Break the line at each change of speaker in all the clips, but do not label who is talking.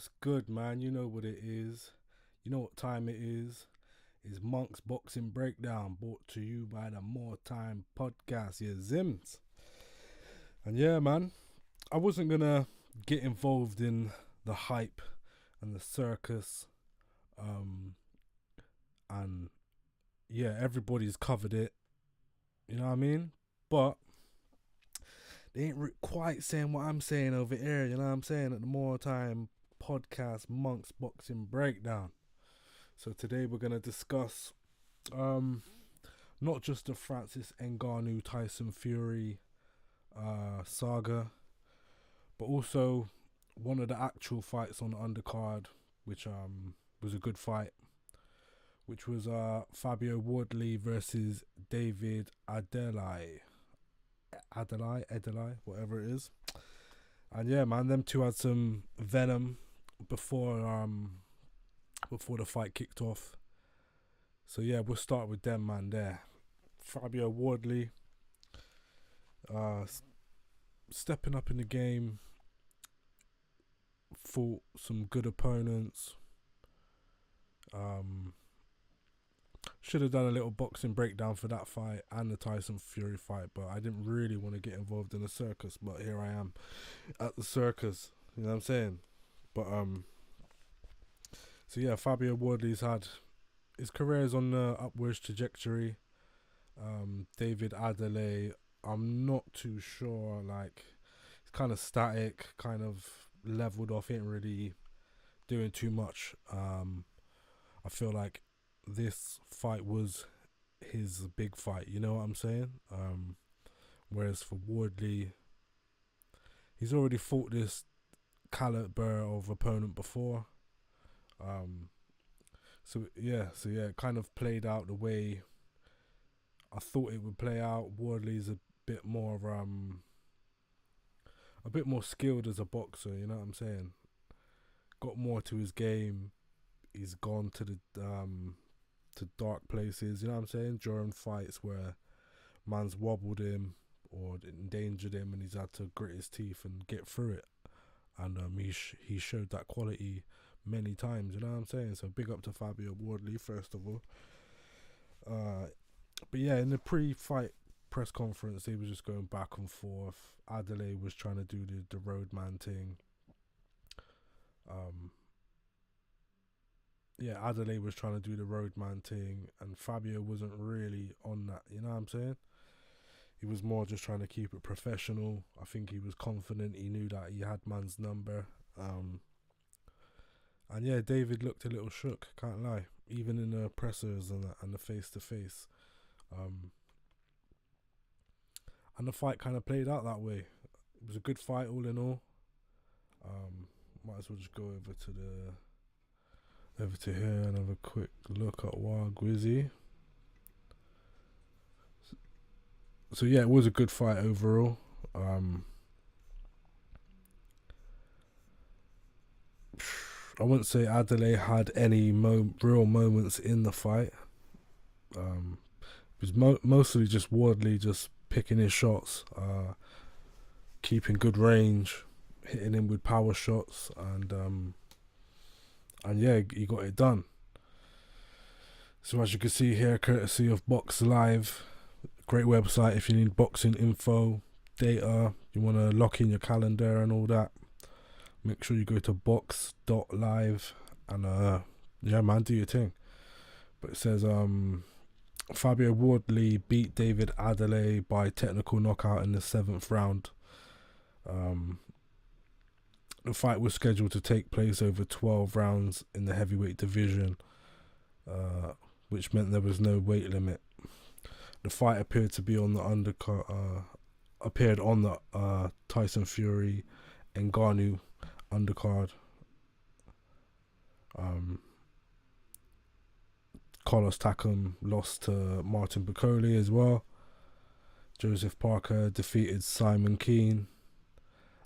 What's good, man? You know what it is. You know what time it is. It's Monk's Boxing Breakdown, brought to you by the More Time Podcast. Yeah, Zims. And yeah, man, I wasn't gonna get involved in the hype and the circus. Um, and yeah, everybody's covered it. You know what I mean? But they ain't quite saying what I'm saying over here. You know what I'm saying? At the More Time Podcast, Monk's Boxing Breakdown. So today we're gonna discuss not just the Francis Ngannou Tyson Fury saga, but also one of the actual fights on the undercard, which was a good fight, which was FABIO WARLEY versus David Adeleye, whatever it is. And yeah, man, them two had some venom before the fight kicked off. So yeah, we'll start with them, man. There, FABIO WARLEY, stepping up in the game, fought some good opponents. Should have done a little boxing breakdown for that fight and the Tyson Fury fight, but I didn't really want to get involved in the circus. But here I am at the circus. You know what I'm saying? But so yeah, FABIO WARLEY's had his career is on the upwards trajectory. David Adeleye, I'm not too sure. Like, it's kind of static, kind of leveled off. Ain't really doing too much. I feel like this fight was his big fight. You know what I'm saying? Whereas for Wardley, he's already fought this caliber of opponent before. So yeah, it kind of played out the way I thought it would play out. Wardley's a bit more skilled as a boxer. You know what I'm saying? Got more to his game. He's gone to the to dark places. You know what I'm saying? During fights where man's wobbled him or endangered him, and he's had to grit his teeth and get through it. And he showed that quality many times. You know what I'm saying? So big up to FABIO WARLEY first of all. But yeah, in the pre-fight press conference, they were just going back and forth. Adeleye was trying to do the roadman thing. Yeah, Adeleye was trying to do the roadman thing, and FABIO wasn't really on that. You know what I'm saying? He was more just trying to keep it professional. I think he was confident. He knew that he had man's number. And yeah, David looked a little shook. Can't lie. Even in the pressers and the face to face. And the fight kind of played out that way. It was a good fight all in all. Might as well just go over to here and have a quick look at Wild Gwizzy. So yeah, it was a good fight overall. I wouldn't say Adeleye had any real moments in the fight. It was mostly just Wardley just picking his shots, keeping good range, hitting him with power shots, and yeah, he got it done. So as you can see here, courtesy of Box Live, great website if you need boxing info, data, you want to lock in your calendar and all that. Make sure you go to box.live and yeah, man, do your thing. But it says FABIO WARLEY beat David Adeleye by technical knockout in the 7th round. The fight was scheduled to take place over 12 rounds in the heavyweight division, which meant there was no weight limit. The fight appeared to be on the undercard, appeared on the Tyson Fury NGANNOU undercard. Carlos Takam lost to Martin Bacoli as well. Joseph Parker defeated Simon Keane,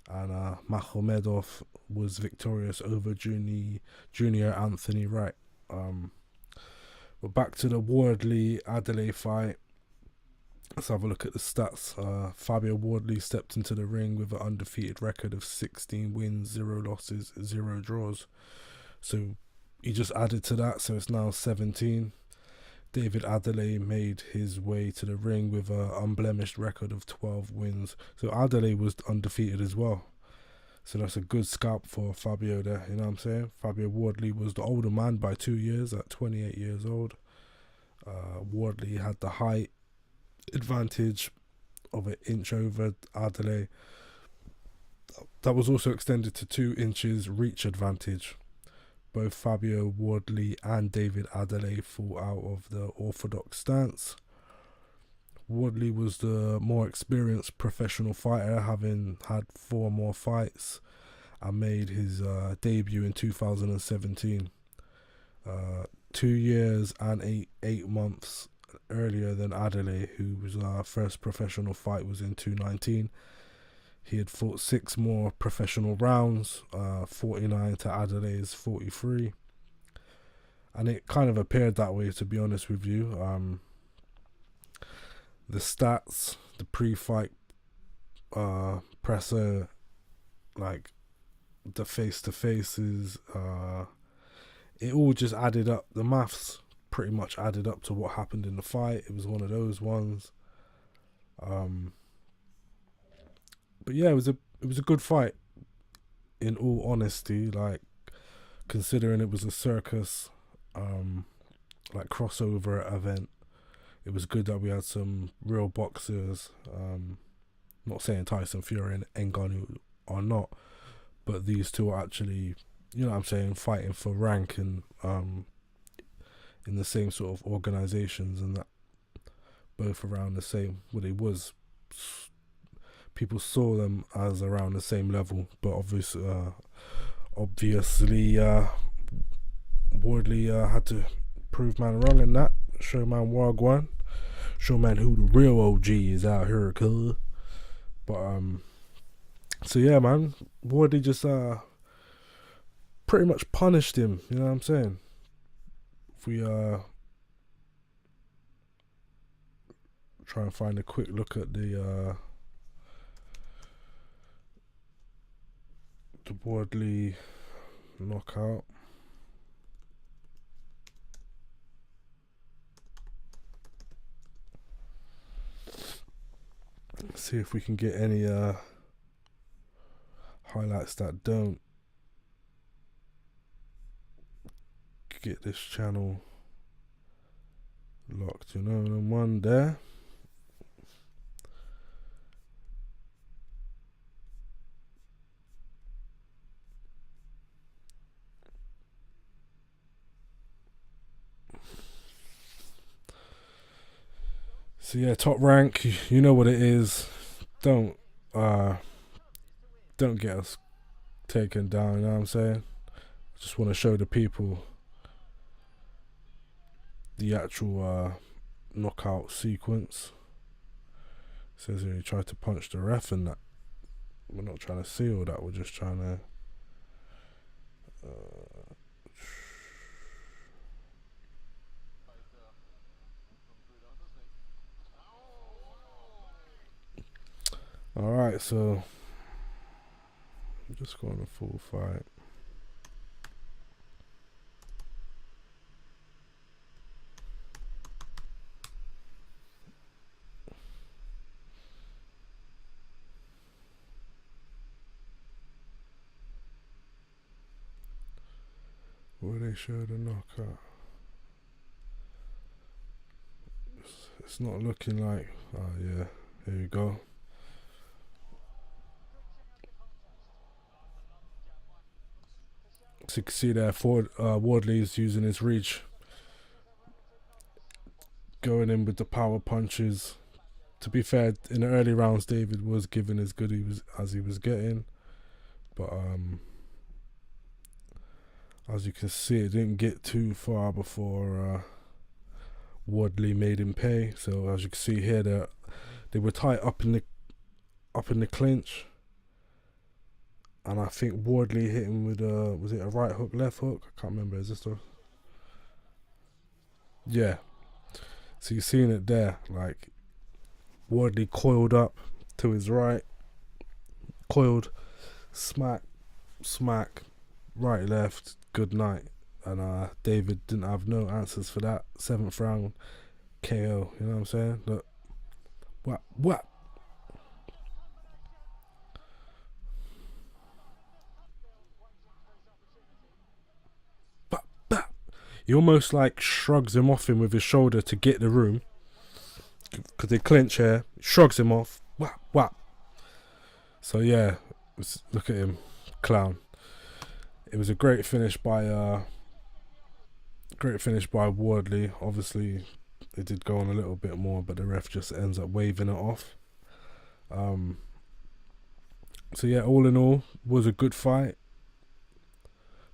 and Makhomedov was victorious over Junior Anthony Wright. But back to the Wardley Adeleye fight. Let's have a look at the stats. Fabio Wardley stepped into the ring with an undefeated record of 16 wins, 0 losses, 0 draws. So he just added to that, so it's now 17. David ADELEYE made his way to the ring with an unblemished record of 12 wins. So ADELEYE was undefeated as well. So that's a good scalp for Fabio there, you know what I'm saying? Fabio Wardley was the older man by 2 years at 28 years old. Wardley had the height advantage of an inch over ADELEYE. That was also extended to 2 inches reach advantage. Both Fabio Wardley and David ADELEYE fought out of the orthodox stance. Wardley was the more experienced professional fighter, having had 4 more fights, and made his debut in 2017. 2 years and 8 months earlier than ADELEYE, whose first professional fight was in 2019. He had fought 6 more professional rounds, 49 to ADELEYE's 43. And it kind of appeared that way, to be honest with you. The stats, the pre-fight presser, like the face-to-faces, it all just added up. The maths pretty much added up to what happened in the fight. It was one of those ones. But yeah, it was a good fight, in all honesty. Like, considering it was a circus, like crossover event, it was good that we had some real boxers. Not saying Tyson Fury and NGANNOU are not, but these two are actually, you know what I'm saying, fighting for rank and in the same sort of organizations, and that both around the same. Well, it was. People saw them as around the same level, but obviously, Wardley had to prove man wrong in that. Show man wagwan. Show man who the real OG is out here, cuz. But so yeah, man, Wardley just pretty much punished him. You know what I'm saying? If we try and find a quick look at the Wardley knockout. Let's see if we can get any highlights that don't get this channel locked, you know, and one there. So yeah, Top Rank, you know what it is. Don't get us taken down, you know what I'm saying? I just want to show the people the actual knockout sequence. It says here he tried to punch the ref, and that we're not trying to see all that, we're just trying to alright, so I'm just going to full fight. Where they show the knockout. It's not looking like, oh yeah, here you go. So you can see there, Wardley's using his reach, going in with the power punches. To be fair, in the early rounds, David was giving as good as he was getting, but as you can see, it didn't get too far before Wardley made him pay. So as you can see here, they were tight up in the clinch. And I think Wardley hit him with was it a right hook, left hook? I can't remember. Is this the? Yeah. So you're seeing it there, like Wardley coiled up to his right, coiled, smack, smack, right, left, good night. And David didn't have no answers for that. 7th round KO, you know what I'm saying? Look, what? He almost like shrugs him off him with his shoulder to get the room, because they clinch here. Shrugs him off. Whap. So yeah, look at him, clown. It was a great finish by Wardley. Obviously, it did go on a little bit more, but the ref just ends up waving it off. So yeah, all in all, was a good fight.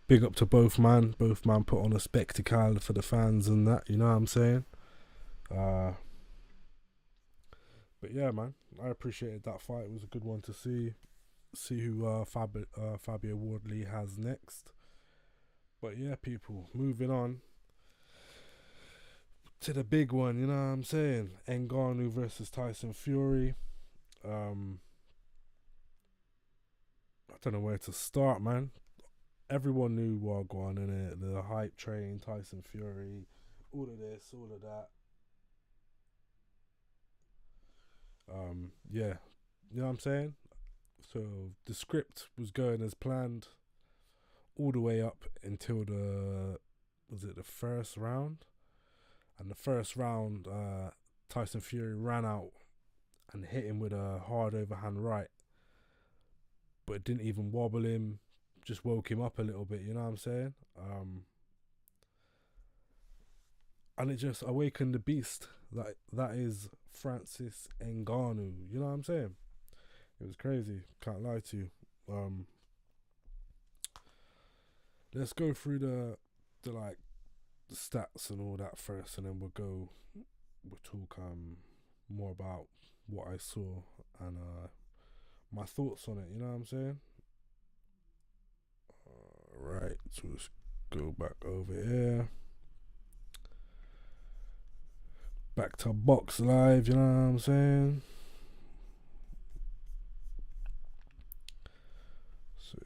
Big up to both man. Both man put on a spectacle for the fans and that, you know what I'm saying? But yeah, man, I appreciated that fight. It was a good one to see who FABIO Wardley has next. But yeah, people, moving on to the big one, you know what I'm saying? NGANNOU versus Tyson Fury. I don't know where to start, man. Everyone knew Wagwan in it, the hype train, Tyson Fury, all of this, all of that. Yeah, you know what I'm saying? So the script was going as planned all the way up until the first round? And the first round, Tyson Fury ran out and hit him with a hard overhand right, but it didn't even wobble him, just woke him up a little bit, you know what I'm saying? And it just awakened the beast. That is Francis Ngannou, you know what I'm saying? It was crazy, can't lie to you. Let's go through the stats and all that first, and then we'll talk more about what I saw and my thoughts on it, you know what I'm saying? Right, so let's go back over here. Back to Box Live, you know what I'm saying? So,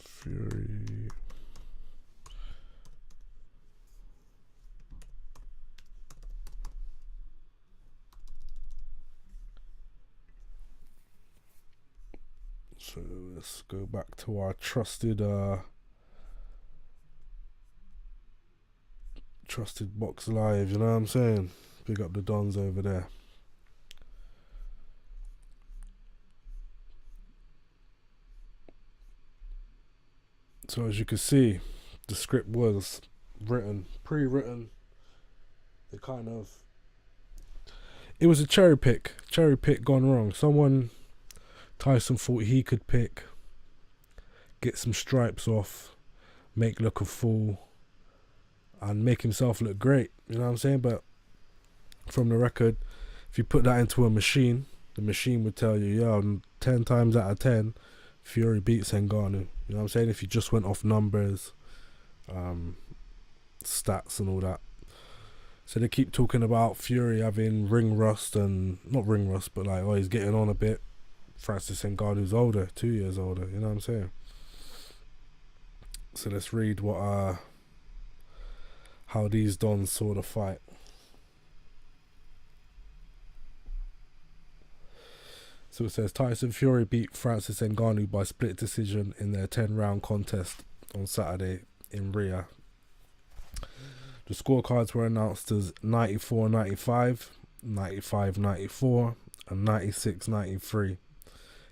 Fury. So let's go back to our trusted Box Live, you know what I'm saying? Big up the Dons over there. So as you can see, the script was pre-written. It was a cherry pick gone wrong. Tyson thought he could pick, get some stripes off, make look a fool, and make himself look great, you know what I'm saying? But from the record, if you put that into a machine, the machine would tell you, yo, 10 times out of 10, Fury beats Ngannou. You know what I'm saying? If you just went off numbers, stats and all that. So they keep talking about Fury having ring rust, and not ring rust, but like, oh, he's getting on a bit. Francis Ngannou's older, 2 years older, you know what I'm saying? So let's read how these dons saw the fight. So it says Tyson Fury beat Francis Ngannou by split decision in their 10-round contest on Saturday in Riyadh. The scorecards were announced as 94-95, 95-94, and 96-93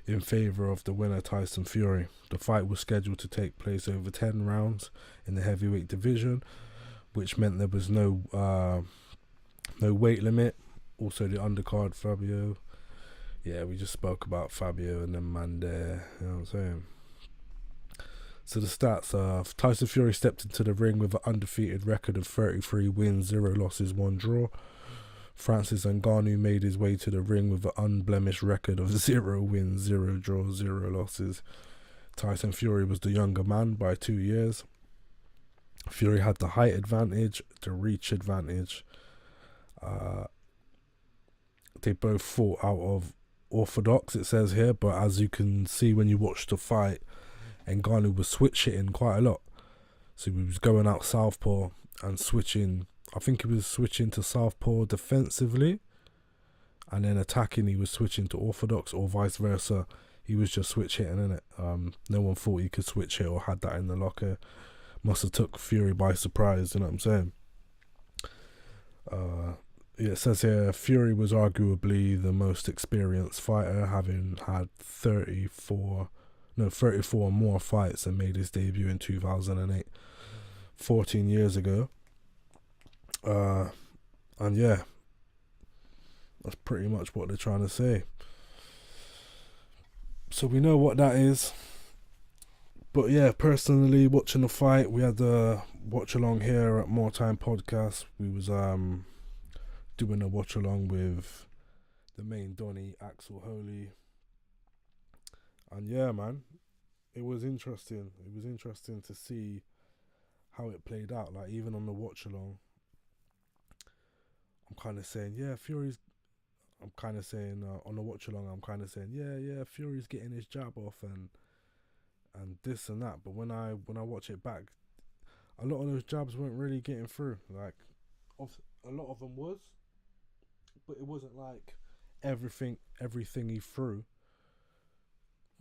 in favour of the winner Tyson Fury. The fight was scheduled to take place over 10 rounds in the heavyweight division, which meant there was no weight limit. Also the undercard, Fabio. Yeah, we just spoke about Fabio and then man there, you know what I'm saying? So the stats are, Tyson Fury stepped into the ring with an undefeated record of 33 wins, 0 losses, 1 draw. Francis Ngannou made his way to the ring with an unblemished record of 0 wins, 0 draws, 0 losses. Tyson Fury was the younger man by 2 years. Fury had the height advantage, the reach advantage. they both fought out of orthodox, it says here, but as you can see when you watch the fight, Ngannou was switch hitting quite a lot. So he was going out southpaw and switching. I think he was switching to southpaw defensively, and then attacking he was switching to orthodox, or vice versa. He was just switch hitting, innit? No one thought he could switch hit or had that in the locker. Must have took Fury by surprise, you know what I'm saying? Yeah, it says here Fury was arguably the most experienced fighter, having had 34 more fights, and made his debut in 2008, 14 years ago. And yeah, that's pretty much what they're trying to say. So we know what that is. But yeah, personally, watching the fight, we had the watch along here at More Time Podcast. We was doing a watch along with the main Donny, Axel Holy. And yeah, man, it was interesting. It was interesting to see how it played out. Like, even on the watch along, I'm kind of saying, yeah, I'm kind of saying on the watch along, I'm kind of saying, yeah, Fury's getting his jab off and this and that. But when I watch it back, a lot of those jabs weren't really getting through. Like, a lot of them was, but it wasn't like everything he threw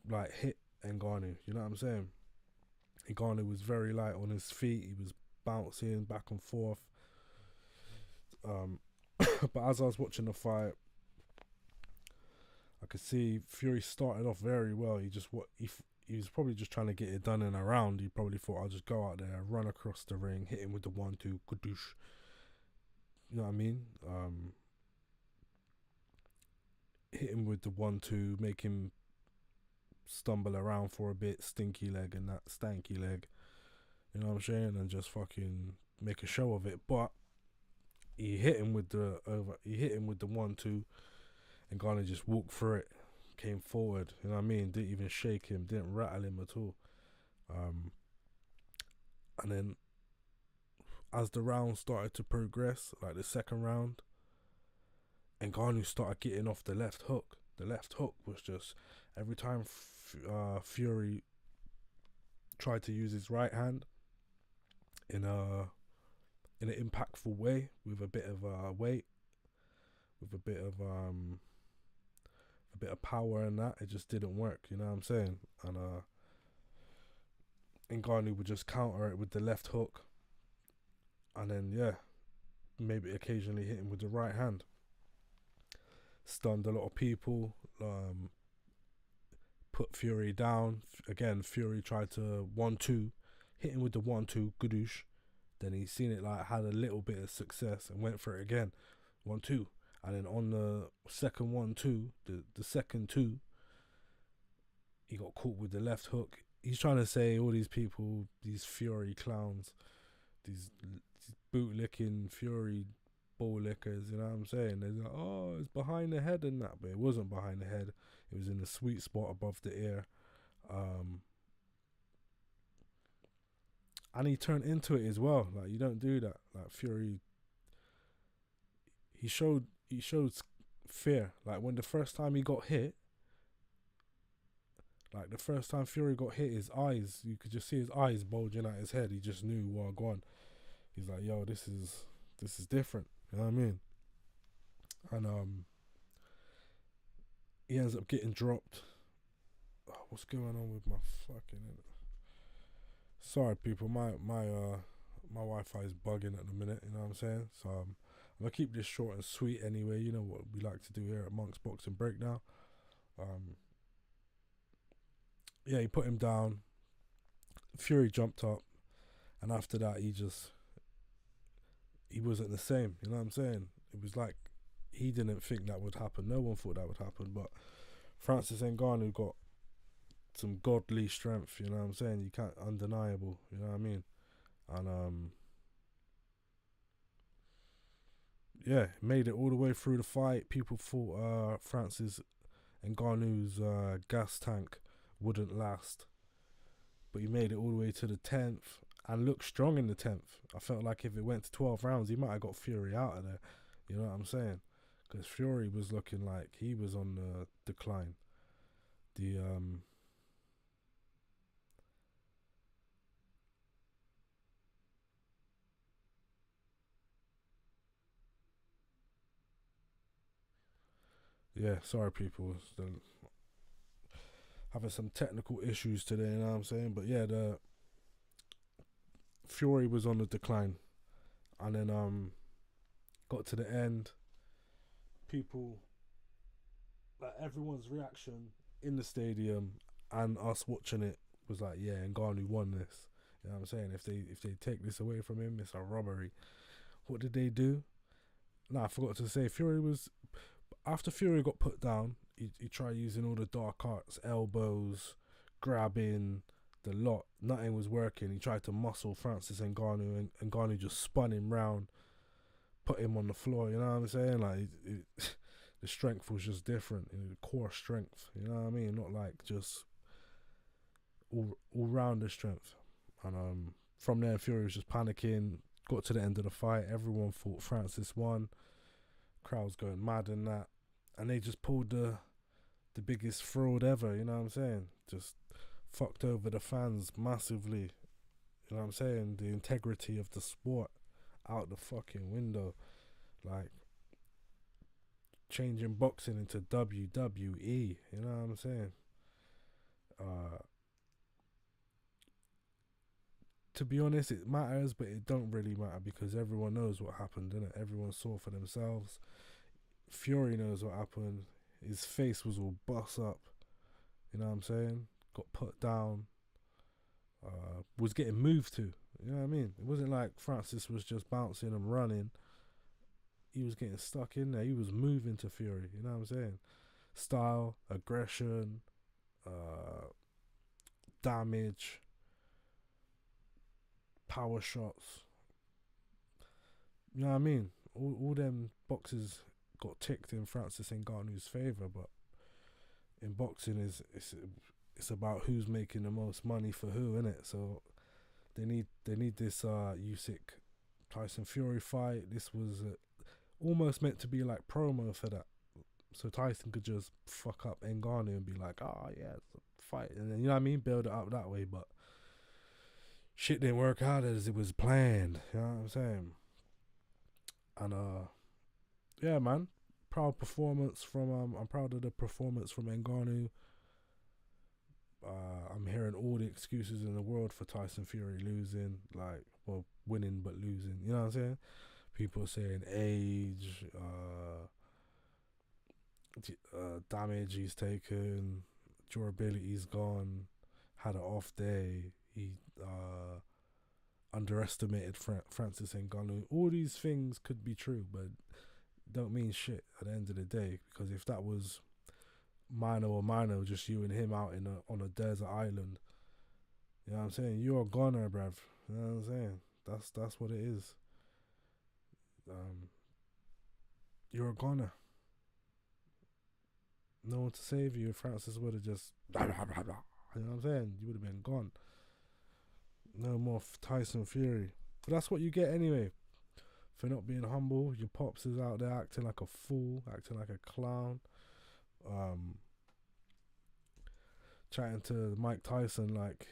like hit Ngannou. You know what I'm saying? Ngannou was very light on his feet. He was bouncing back and forth. But as I was watching the fight, I could see Fury started off very well. He was probably just trying to get it done in a round. He probably thought, I'll just go out there, run across the ring, hit him with the 1-2, kadoosh. You know what I mean? Hit him with the 1-2, make him stumble around for a bit, stinky leg and that stanky leg. You know what I'm saying? And just fucking make a show of it. But he hit him with the 1-2, and Ngannou just walked through it, came forward, you know what I mean? Didn't even shake him, didn't rattle him at all. And then as the round started to progress, like the second round, Ngannou started getting off the left hook. The left hook was just, every time Fury tried to use his right hand in an impactful way, with a bit of weight, with a bit of power and that, it just didn't work, you know what I'm saying? And Ngannou would just counter it with the left hook, and then yeah, maybe occasionally hit him with the right hand. Stunned a lot of people, put Fury down. Again, Fury tried to 1-2, hit him with the 1-2, gadoosh. Then he seen it like had a little bit of success and went for it again, 1-2. And then on the second 1-2, the second 2, he got caught with the left hook. He's trying to say all these people, these Fury clowns, these bootlicking Fury ball lickers, you know what I'm saying? They're like, oh, it's behind the head and that, but it wasn't behind the head. It was in the sweet spot above the ear. And he turned into it as well. Like, you don't do that. Like, Fury, he showed fear. Like, when the first time he got hit, like the first time Fury got hit, his eyes, you could just see his eyes bulging out his head. He just knew, well, gone. He's like, yo, this is different. You know what I mean? And he ends up getting dropped. Oh, what's going on with my fucking... Sorry, people, my Wi-Fi is bugging at the minute, you know what I'm saying? So I'm gonna keep this short and sweet anyway. You know what we like to do here at Monks Boxing Breakdown. Yeah, he put him down. Fury jumped up, and after that, he wasn't the same. You know what I'm saying? It was like he didn't think that would happen. No one thought that would happen, but Francis Ngannou got some godly strength. You know what I'm saying? You can't, undeniable. You know what I mean? And yeah, made it all the way through the fight. People thought Francis Ngannou's gas tank wouldn't last, but he made it all the way to the 10th and looked strong in the 10th. I felt like if it went to 12 rounds, he might have got Fury out of there. You know what I'm saying? because Fury was looking like he was on the decline. The yeah, sorry people, having some technical issues today. You know what I'm saying? But yeah, the Fury was on the decline, and then got to the end. People, like everyone's reaction in the stadium and us watching it was like, yeah, Ngannou won this. You know what I'm saying? If they take this away from him, it's a robbery. What did they do? No, I forgot to say, Fury was, after Fury got put down, he tried using all the dark arts, elbows, grabbing, the lot. Nothing was working. He tried to muscle Francis Ngannou, and Ngannou just spun him round, put him on the floor. You know what I'm saying? Like the strength was just different, core strength. You know what I mean? Not like just all rounder strength. And from there, Fury was just panicking. Got to the end of the fight. Everyone thought Francis won. Crowds going mad and that, and they just pulled the biggest fraud ever. You know what I'm saying? Just fucked over the fans massively. You know what I'm saying? The integrity of the sport out the fucking window. Like changing boxing into WWE. You know what I'm saying? To be honest, it matters, but it don't really matter because everyone knows what happened, innit? Everyone saw for themselves. Fury knows what happened. His face was all bust up. You know what I'm saying? Got put down. Was getting moved to. You know what I mean? It wasn't like Francis was just bouncing and running. He was getting stuck in there. He was moving to Fury. You know what I'm saying? Style, aggression, damage, power shots. You know what I mean? All them boxes got ticked in Francis Ngannou's favour, but in boxing it's about who's making the most money for who, innit? So they need this Usyk Tyson Fury fight. This was almost meant to be like promo for that, so Tyson could just fuck up Ngannou and be like, oh yeah, it's a fight, and then, you know what I mean, build it up that way. But shit didn't work out as it was planned. You know what I'm saying? And yeah, man, proud performance from I'm proud of the performance from Ngannou. I'm hearing all the excuses in the world for Tyson Fury losing, like, well, winning but losing. You know what I'm saying? People saying age, damage he's taken, durability's gone, had an off day. He underestimated Francis Ngannou. All these things could be true, but don't mean shit at the end of the day, because if that was Mano, just you and him out on a desert island, you know what I'm saying, you're a goner, bruv. You know what I'm saying? That's what it is. You're a goner. No one to save you. If Francis would have just blah, blah, blah, blah, you know what I'm saying, you would have been gone. No more Tyson Fury. But that's what you get anyway for not being humble. Your pops is out there acting like a fool, acting like a clown. Chatting to Mike Tyson like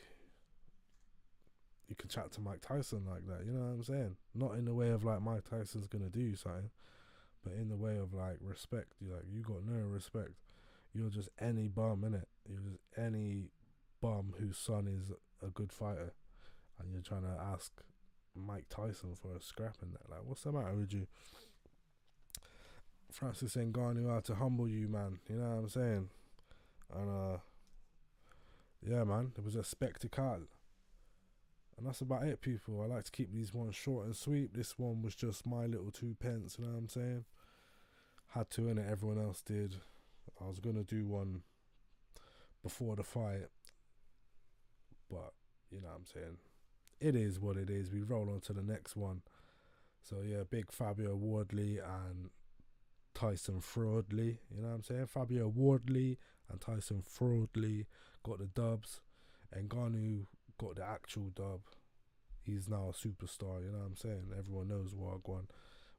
you can chat to Mike Tyson like that. You know what I'm saying? Not in the way of like Mike Tyson's gonna do something, but in the way of like respect. You got no respect. You're just any bum, innit? You're just any bum whose son is a good fighter, and you're trying to ask Mike Tyson for a scrap and that. Like, what's the matter with you? Francis Ngannou had to humble you, man. You know what I'm saying? And yeah, man, it was a spectacle. And that's about it, people. I like to keep these ones short and sweet. This one was just my little 2 pence, you know what I'm saying? Had to, innit? Everyone else did. I was going to do one before the fight, but, you know what I'm saying? It is what it is. We roll on to the next one. So, yeah, big FABIO Wardley and Tyson Fraudley, you know what I'm saying? FABIO Wardley and Tyson Fraudley got the dubs, and Ngannou got the actual dub. He's now a superstar, you know what I'm saying? Everyone knows what I want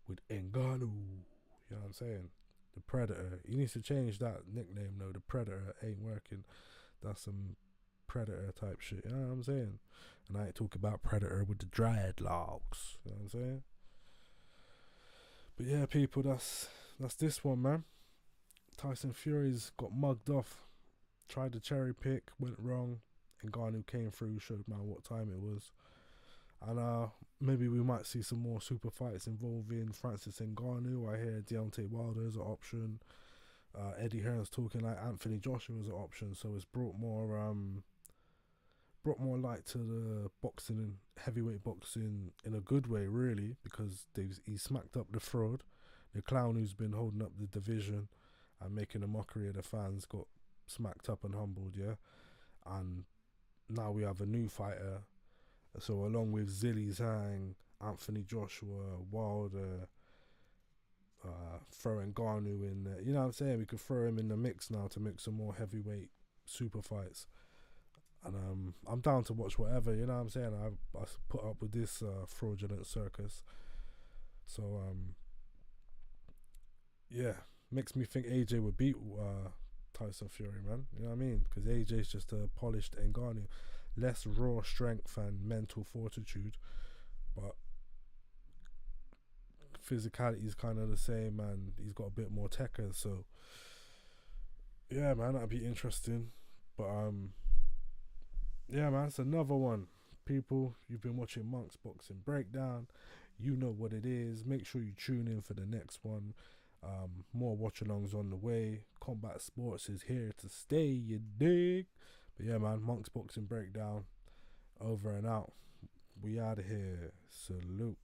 with Ngannou, you know what I'm saying? The Predator. He needs to change that nickname though. The Predator ain't working. That's some Predator type shit. You know what I'm saying? And I ain't talking about Predator with the dreadlocks. You know what I'm saying? But yeah, people, that's this one, man. Tyson Fury's got mugged off. Tried to cherry pick, went wrong. Ngannou came through, showed man what time it was. And maybe we might see some more super fights involving Francis Ngannou. I hear Deontay Wilder is an option. Eddie Hearn's talking like Anthony Joshua is an option. So it's brought more light to the boxing, heavyweight boxing, in a good way, really, because he smacked up the fraud. The clown who's been holding up the division and making a mockery of the fans got smacked up and humbled, yeah. And now we have a new fighter. So along with Zilly Zhang, Anthony Joshua, Wilder, throwing Ngannou in there, you know what I'm saying? We could throw him in the mix now to make some more heavyweight super fights. And I'm down to watch whatever, you know what I'm saying? I put up with this fraudulent circus. So yeah, makes me think AJ would beat Tyson Fury, man. You know what I mean? Because AJ's just a polished Ngannou, less raw strength and mental fortitude, but physicality is kind of the same, and he's got a bit more techer. So yeah, man, that'd be interesting. But yeah, man, it's another one. People, you've been watching Monks Boxing Breakdown. You know what it is. Make sure you tune in for the next one. More watch-alongs on the way. Combat Sports is here to stay, you dig? But yeah, man, Monks Boxing Breakdown, over and out. We out of here. Salute.